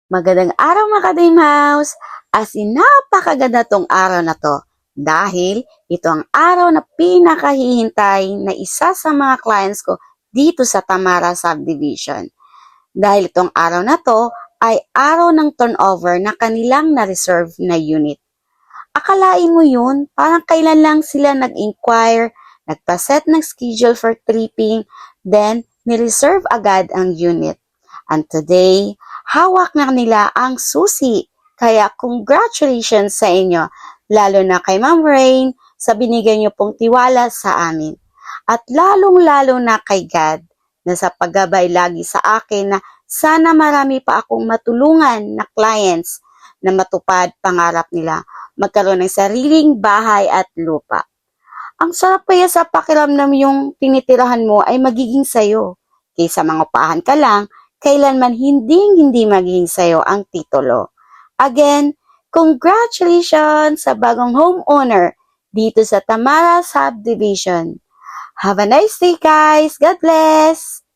Magandang araw mga ka-Dream House! As in, napakaganda tong araw na to dahil ito ang araw na pinakahihintay na isa sa mga clients ko dito sa Tamara Subdivision. Dahil itong araw na to ay araw ng turnover na kanilang na-reserve na unit. Akalain mo yun, parang kailan lang sila nag-inquire, nagpa-set ng schedule for tripping, then ni-reserve agad ang unit. And today, hawak na nila ang susi. Kaya congratulations sa inyo, lalo na kay Ma'am Rain sa binigay niyo pong tiwala sa amin. At lalong-lalo na kay God na sa paggabay lagi sa akin na sana marami pa akong matulungan na clients na matupad pangarap nila, magkaroon ng sariling bahay at lupa. Ang sarap kaya sa pakiramdam yung tinitirahan mo ay magiging sayo. Kaysa mangupahan ka lang, kailanman hindi magiging sayo ang titulo. Again, congratulations sa bagong homeowner dito sa Tamara Subdivision. Have a nice day guys! God bless!